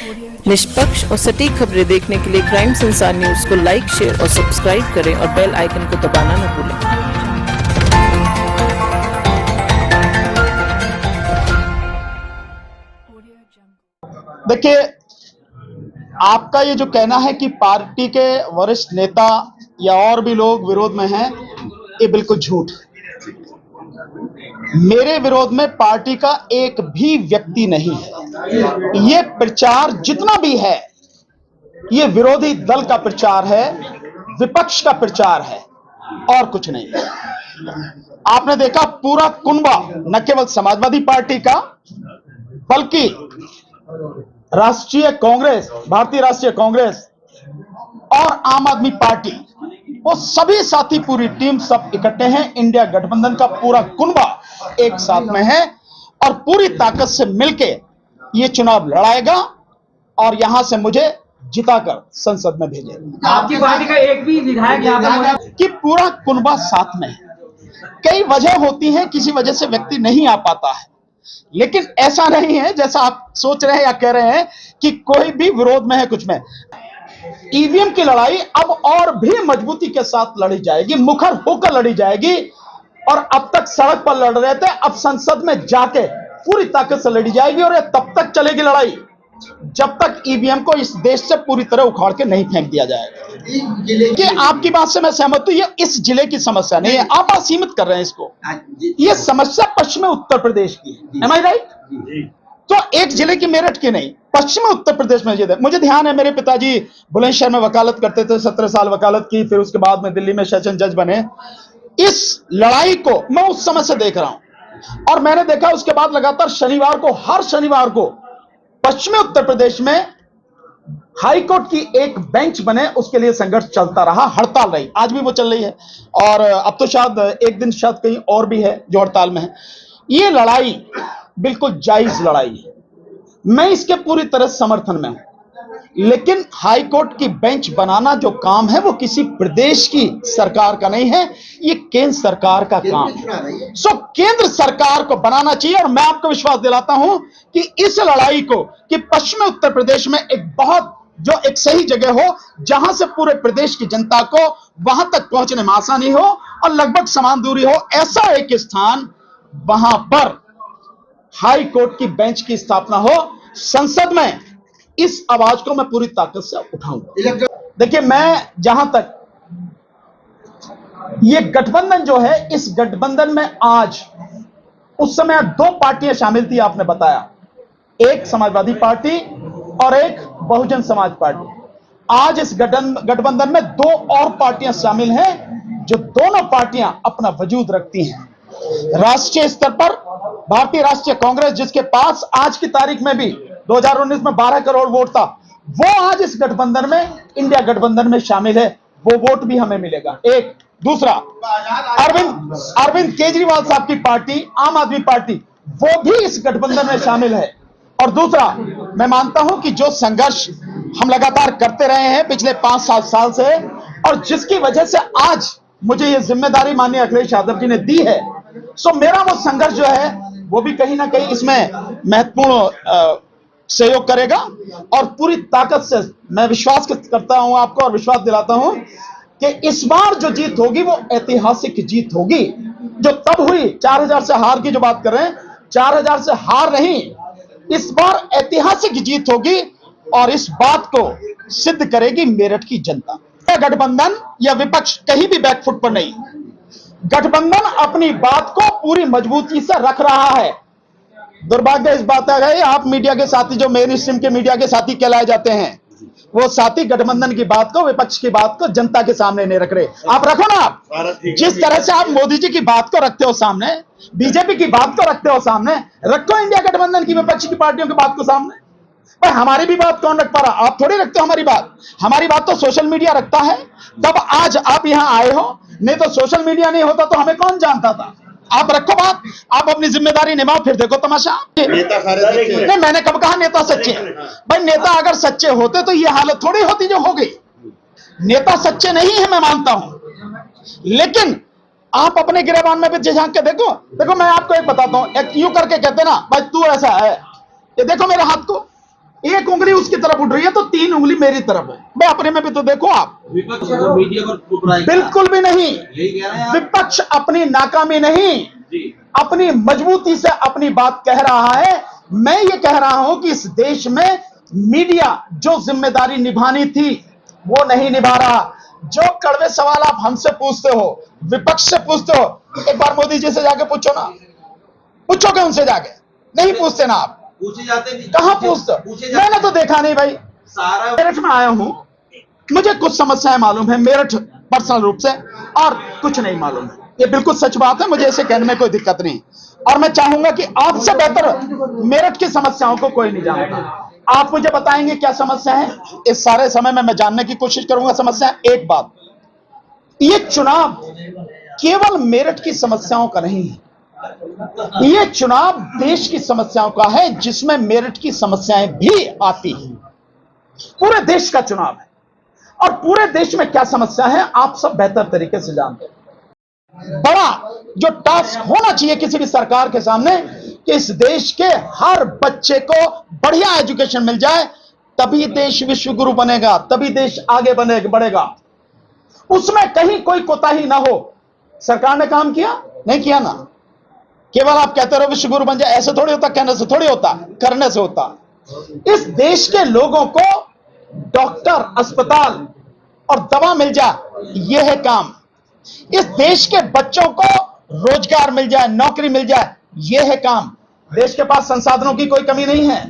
निष्पक्ष और सटीक खबरें देखने के लिए क्राइम संसार न्यूज को लाइक, शेयर और सब्सक्राइब करें और बेल आइकन को दबाना न भूलें। देखिए, आपका ये जो कहना है कि पार्टी के वरिष्ठ नेता या और भी लोग विरोध में हैं, ये बिल्कुल झूठ है। मेरे विरोध में पार्टी का एक भी व्यक्ति नहीं है। ये प्रचार जितना भी है, ये विरोधी दल का प्रचार है, विपक्ष का प्रचार है और कुछ नहीं है। आपने देखा पूरा कुनबा न केवल समाजवादी पार्टी का बल्कि राष्ट्रीय कांग्रेस, भारतीय राष्ट्रीय कांग्रेस और आम आदमी पार्टी, वो सभी साथी, पूरी टीम सब इकट्ठे हैं। इंडिया गठबंधन का पूरा कुनबा एक साथ में है और पूरी ताकत से मिलके ये चुनाव लड़ाएगा और यहां से मुझे जिताकर संसद में भेजेगा। आपकी पार्टी का एक भी विधायक यहाँ पर कि पूरा कुनबा साथ में है। कई वजह होती हैं, किसी वजह से व्यक्ति नहीं आ पाता है, लेकिन ऐसा नहीं है जैसा आप सोच रहे हैं या कह रहे हैं कि कोई भी विरोध में है कुछ में। ईवीएम की लड़ाई अब और भी मजबूती के साथ लड़ी जाएगी, मुखर होकर लड़ी जाएगी। और अब तक सड़क पर लड़ रहे थे, अब संसद में जाके पूरी ताकत से लड़ी जाएगी और ये तब तक चलेगी लड़ाई जब तक ईवीएम को इस देश से पूरी तरह उखाड़ के नहीं फेंक दिया जाएगा। कि आपकी बात से मैं सहमत हूं, ये इस जिले की समस्या नहीं है, आप सीमित कर रहे हैं इसको। ये समस्या पश्चिमी उत्तर प्रदेश की है। एम आई राइट? तो एक जिले की, मेरठ की नहीं, पश्चिमी उत्तर प्रदेश में मुझे ध्यान है, मेरे पिताजी बुलंदशहर में वकालत करते थे, 17 साल वकालत की, फिर उसके बाद में दिल्ली में सेशन जज बने। इस लड़ाई को मैं उस समय से देख रहा हूं और मैंने देखा उसके बाद लगातार शनिवार को, हर शनिवार को पश्चिमी उत्तर प्रदेश में हाईकोर्ट की एक बेंच बने, उसके लिए संघर्ष चलता रहा, हड़ताल रही, आज भी वो चल रही है और अब तो शायद एक दिन शायद कहीं और भी है जो हड़ताल में है। ये लड़ाई बिल्कुल जायज लड़ाई है, मैं इसके पूरी तरह समर्थन में हूं, लेकिन हाईकोर्ट की बेंच बनाना जो काम है वो किसी प्रदेश की सरकार का नहीं है, ये केंद्र सरकार का काम है। सो केंद्र सरकार को बनाना चाहिए और मैं आपको विश्वास दिलाता हूं कि इस लड़ाई को, कि पश्चिमी उत्तर प्रदेश में एक सही जगह हो जहां से पूरे प्रदेश की जनता को वहां तक पहुंचने में आसानी हो और लगभग समान दूरी हो, ऐसा एक स्थान, वहां पर हाई कोर्ट की बेंच की स्थापना हो। संसद में इस आवाज को मैं पूरी ताकत से उठाऊंगा। देखिए, मैं जहां तक ये गठबंधन जो है, इस गठबंधन में आज, उस समय 2 पार्टियां शामिल थी, आपने बताया, एक समाजवादी पार्टी और एक बहुजन समाज पार्टी। आज इस गठबंधन में 2 और पार्टियां शामिल हैं जो दोनों पार्टियां अपना वजूद रखती हैं। राष्ट्रीय स्तर पर भारतीय राष्ट्रीय कांग्रेस, जिसके पास आज की तारीख में भी 2019 में 12 करोड़ वोट था, वो आज इस गठबंधन में, इंडिया गठबंधन में शामिल है, वो वोट भी हमें मिलेगा। एक दूसरा, अरविंद केजरीवाल साहब की पार्टी, आम आदमी पार्टी, वो भी इस गठबंधन में शामिल है। और दूसरा, मैं मानता हूं कि जो संघर्ष हम लगातार करते रहे हैं पिछले 5-7 साल से, और जिसकी वजह से आज मुझे यह जिम्मेदारी माननीय अखिलेश यादव जी ने दी है, सो मेरा वो संघर्ष जो है वो भी कहीं ना कहीं इसमें महत्वपूर्ण सहयोग करेगा। और पूरी ताकत से मैं विश्वास करता हूं आपको और विश्वास दिलाता हूं कि इस बार जो जीत होगी वो ऐतिहासिक जीत होगी। जो तब हुई 4000 से हार की जो बात कर रहे हैं, 4000 से हार नहीं, इस बार ऐतिहासिक जीत होगी और इस बात को सिद्ध करेगी मेरठ की जनता। गठबंधन या विपक्ष कहीं भी बैकफुट पर नहीं, गठबंधन अपनी बात को पूरी मजबूती से रख रहा है। दुर्भाग्य इस बात का है, आप मीडिया के साथी, जो मेन स्ट्रीम के मीडिया के साथी कहलाए जाते हैं, वो साथी गठबंधन की बात को, विपक्ष की बात को जनता के सामने नहीं रख रहे। आप रखो ना, आप जिस तरह से आप मोदी जी की बात को रखते हो सामने, बीजेपी की बात को रखते हो सामने, रखो इंडिया गठबंधन की, विपक्ष की पार्टियों की बात को सामने। भाई, हमारी भी बात कौन रख पा रहा? आप थोड़ी रखते हो हमारी बात, हमारी बात तो सोशल मीडिया रखता है। तब आज आप यहां आए हो, नहीं तो सोशल मीडिया नहीं होता तो हमें कौन जानता था। आप रखो बात, आप अपनी जिम्मेदारी निभाओ, फिर देखो तमाशा। नेता नहीं, मैंने कब कहा नेता सच्चे? भाई, नेता अगर सच्चे होते तो ये हालत थोड़ी होती जो हो गई। नेता सच्चे नहीं है, मैं मानता हूं, लेकिन आप अपने गिरेबान में भी झांक के देखो। मैं आपको एक बताता हूं, एक यूं करके कहते ना, भाई तू ऐसा है, ये देखो मेरे हाथ को, एक उंगली उसकी तरफ उठ रही है तो 3 उंगली मेरी तरफ है। मैं अपने में भी तो देखो आप। विपक्ष को मीडिया पर फूट रहा है। बिल्कुल भी नहीं। यही कह रहे हैं आप? विपक्ष अपनी नाकामी नहीं, जी। अपनी मजबूती से अपनी बात कह रहा है। मैं ये कह रहा हूं कि इस देश में मीडिया जो जिम्मेदारी निभानी थी वो नहीं निभा रहा। जो कड़वे सवाल आप हमसे पूछते हो, विपक्ष से पूछते हो, एक बार मोदी जी से जाके पूछो ना, पूछोगे उनसे जाके? नहीं पूछते ना आप। पूछे जाते नहीं। कहां पूछते हो? पूछे जाते मैंने तो देखा नहीं भाई। सारा मेरठ में आया हूं, मुझे कुछ समस्याएं मालूम है मेरठ पर्सनल रूप से, और कुछ नहीं मालूम है। ये बिल्कुल सच बात है, मुझे ऐसे कहने में कोई दिक्कत नहीं। और मैं चाहूंगा कि आपसे बेहतर मेरठ की समस्याओं को कोई नहीं जानता। आप मुझे बताएंगे क्या समस्या है? इस सारे समय में मैं जानने की कोशिश करूंगा समस्या। एक बात, ये चुनाव केवल मेरठ की समस्याओं का नहीं है, ये चुनाव देश की समस्याओं का है, जिसमें मेरठ की समस्याएं भी आती हैं। पूरे देश का चुनाव है और पूरे देश में क्या समस्या है आप सब बेहतर तरीके से जानते हैं। बड़ा जो टास्क होना चाहिए किसी भी सरकार के सामने कि इस देश के हर बच्चे को बढ़िया एजुकेशन मिल जाए, तभी देश विश्वगुरु बनेगा, तभी देश आगे बढ़ेगा। उसमें कहीं कोई कोताही ना हो। सरकार ने काम किया? नहीं किया ना। केवल आप कहते रहो विश्वगुरु बन जाए, ऐसे थोड़ी होता, कहने से थोड़ी होता, करने से होता। इस देश के लोगों को डॉक्टर, अस्पताल और दवा मिल जाए, यह है काम। इस देश के बच्चों को रोजगार मिल जाए, नौकरी मिल जाए, यह है काम। देश के पास संसाधनों की कोई कमी नहीं है।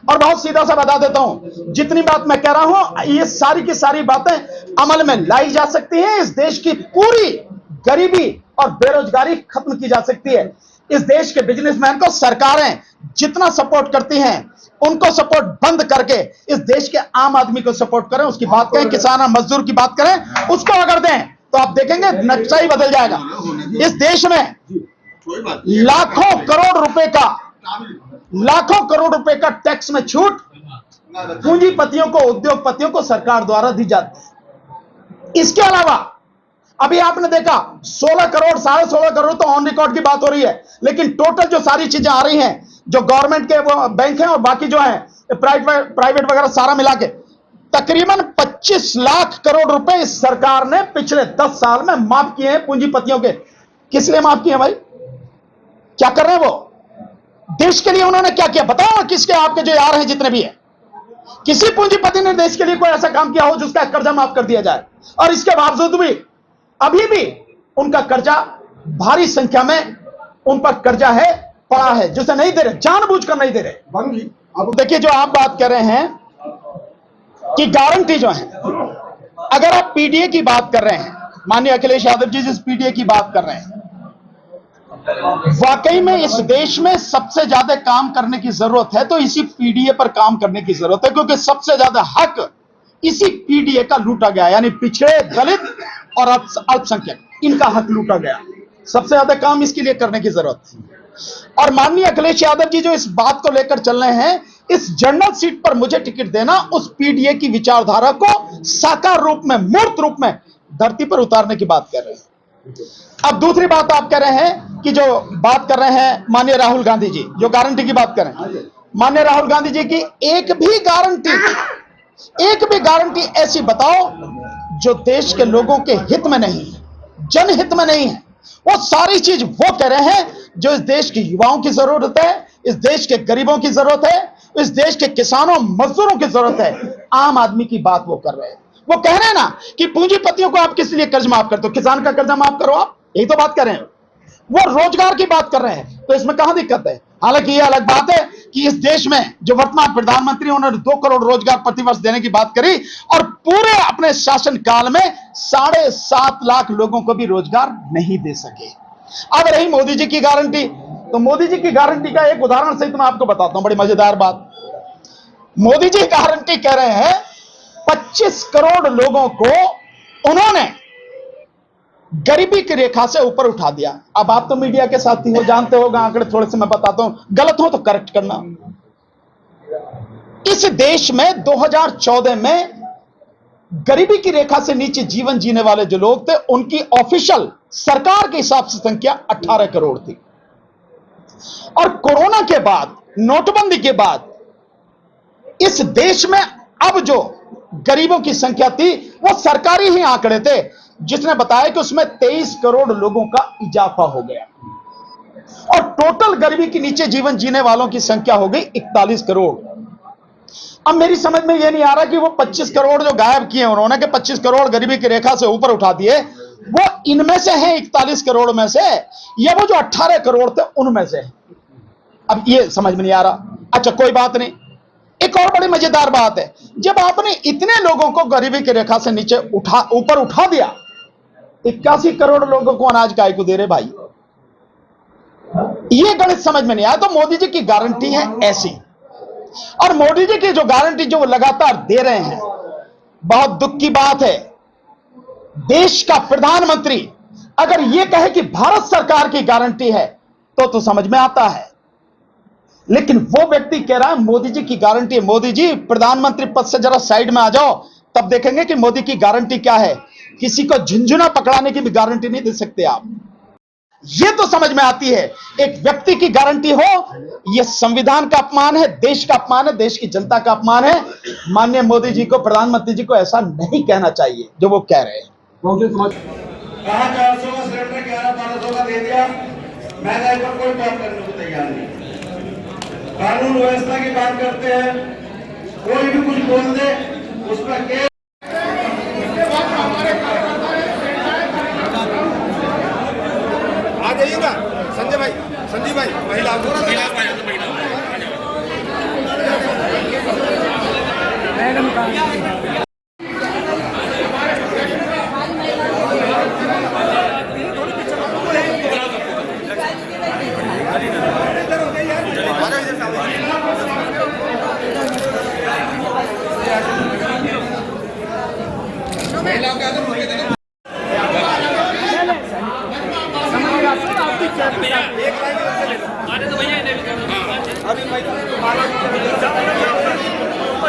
और बहुत सीधा सा बता देता हूं, जितनी बात मैं कह रहा हूं, ये सारी की सारी बातें अमल में लाई जा सकती हैं। इस देश की पूरी गरीबी और बेरोजगारी खत्म की जा सकती है। इस देश के बिजनेसमैन को सरकारें जितना सपोर्ट करती हैं, उनको सपोर्ट बंद करके इस देश के आम आदमी को सपोर्ट करें, उसकी बात करें, किसान और मजदूर की बात करें, उसको अगर दें तो आप देखेंगे नक्शा ही बदल जाएगा। इस देश में लाखों करोड़ रुपए का टैक्स में छूट पूंजीपतियों को, उद्योगपतियों को सरकार द्वारा दी जाती है। इसके अलावा अभी आपने देखा 16 करोड़, 16.5 करोड़ तो ऑन रिकॉर्ड की बात हो रही है, लेकिन टोटल जो सारी चीजें आ रही हैं, जो गवर्नमेंट के वो बैंक हैं और बाकी जो है प्राइवेट वगैरह सारा मिला के तकरीबन 25 लाख करोड़ रुपए इस सरकार ने पिछले 10 साल में माफ किए हैं पूंजीपतियों के। किस लिए माफ किए भाई? क्या कर रहे हैं वो? देश के लिए उन्होंने क्या किया बताओ ना। किसके, आपके जो यार हैं जितने भी हैं, किसी पूंजीपति ने देश के लिए कोई ऐसा काम किया हो जिसका कर्जा माफ कर दिया जाए? और इसके बावजूद भी अभी भी उनका कर्जा, भारी संख्या में उन पर कर्जा है, पड़ा है, जिसे नहीं दे रहे, जानबूझकर नहीं दे रहे। अब देखिए, जो आप बात कर रहे हैं कि गारंटी जो है, अगर आप पीडीए की बात कर रहे हैं, माननीय अखिलेश यादव जी जिस पीडीए की बात कर रहे हैं, वाकई में इस देश में सबसे ज्यादा काम करने की जरूरत है तो इसी पीडीए पर काम करने की जरूरत है, क्योंकि सबसे ज्यादा हक इसी पीडीए का लूटा गया, यानी पिछड़े, दलित और अल्पसंख्यक, इनका हक लूटा गया। सबसे ज्यादा काम इसके लिए करने की जरूरत थी। और माननीय अखिलेश यादव जी जो इस बात को लेकर चल रहे हैं, इस जनरल सीट पर मुझे टिकट देना, उस पीडीए की विचारधारा को साकार रूप में, मूर्त रूप में धरती पर उतारने की बात कर रहे हैं। अब दूसरी बात आप कह रहे हैं कि जो बात कर रहे हैं माननीय राहुल गांधी जी, जो गारंटी की बात करें, माननीय राहुल गांधी जी की एक भी गारंटी ऐसी बताओ जो देश के लोगों के हित में नहीं है, जनहित में नहीं है। वो सारी चीज वो कह रहे हैं जो इस देश के युवाओं की जरूरत है, इस देश के गरीबों की जरूरत है, इस देश के किसानों, मजदूरों की जरूरत है। आम आदमी की बात वो कर रहे हैं। वो कह रहे हैं ना कि पूंजीपतियों को आप किस लिए कर्ज माफ करते हो, किसान का कर्जा माफ करो, आप यही तो बात कर रहे हैं। वो रोजगार की बात कर रहे हैं, तो इसमें कहां दिक्कत है? हालांकि ये अलग बात है कि इस देश में जो वर्तमान प्रधानमंत्री, उन्होंने 2 करोड़ रोजगार प्रतिवर्ष देने की बात करी और पूरे अपने शासन काल में 7.5 लाख लोगों को भी रोजगार नहीं दे सके। अब रही मोदी जी की गारंटी, तो मोदी जी की गारंटी का एक उदाहरण सहित मैं आपको बताता हूं, बड़ी मजेदार बात। मोदी जी गारंटी कह रहे हैं 25 करोड़ लोगों को उन्होंने गरीबी की रेखा से ऊपर उठा दिया। अब आप तो मीडिया के साथी हो, जानते होगा आंकड़े, थोड़े से मैं बताता हूं, गलत हो तो करेक्ट करना। इस देश में 2014 में गरीबी की रेखा से नीचे जीवन जीने वाले जो लोग थे, उनकी ऑफिशियल सरकार के हिसाब से संख्या 18 करोड़ थी। और कोरोना के बाद, नोटबंदी के बाद इस देश में अब जो गरीबों की संख्या थी वो सरकारी ही आंकड़े थे, जिसने बताया कि उसमें 23 करोड़ लोगों का इजाफा हो गया और टोटल गरीबी के नीचे जीवन जीने वालों की संख्या हो गई 41 करोड़। अब मेरी समझ में यह नहीं आ रहा कि वो 25 करोड़ जो गायब किए उन्होंने, कि 25 करोड़ गरीबी की रेखा से ऊपर उठा दिए, वो इनमें से हैं 41 करोड़ में से, या वो जो 18 करोड़ थे उनमें से है। अब ये समझ में नहीं आ रहा। अच्छा कोई बात नहीं, एक और बड़ी मजेदार बात है, जब आपने इतने लोगों को गरीबी की रेखा से नीचे ऊपर उठा दिया, 81 करोड़ लोगों को अनाज काय को दे रहे भाई, ये गणित समझ में नहीं आया। तो मोदी जी की गारंटी है ऐसी, और मोदी जी की जो गारंटी जो वो लगातार दे रहे हैं, बहुत दुख की बात है, देश का प्रधानमंत्री अगर यह कहे कि भारत सरकार की गारंटी है तो समझ में आता है, लेकिन वो व्यक्ति कह रहा है मोदी जी की गारंटी है। मोदी जी प्रधानमंत्री पद से जरा साइड में आ जाओ, तब देखेंगे कि मोदी की गारंटी क्या है। किसी को झुंझुना पकड़ाने की भी गारंटी नहीं दे सकते आप। यह तो समझ में आती है, एक व्यक्ति की गारंटी हो, यह संविधान का अपमान है, देश का अपमान है, देश की जनता का अपमान है। माननीय मोदी जी को, प्रधानमंत्री जी को ऐसा नहीं कहना चाहिए जो वो कह रहे हैं। कहा 400 का सिलेंडर 1100-1200 का दे दिया, महंगाई पर कोई बात करने को तैयार नहीं। कानून व्यवस्था की बात करते हैं, कोई भी कुछ बोल दे उस पर केस। आ जाइएगा संजय भाई, संजीव भाई, महिला अभी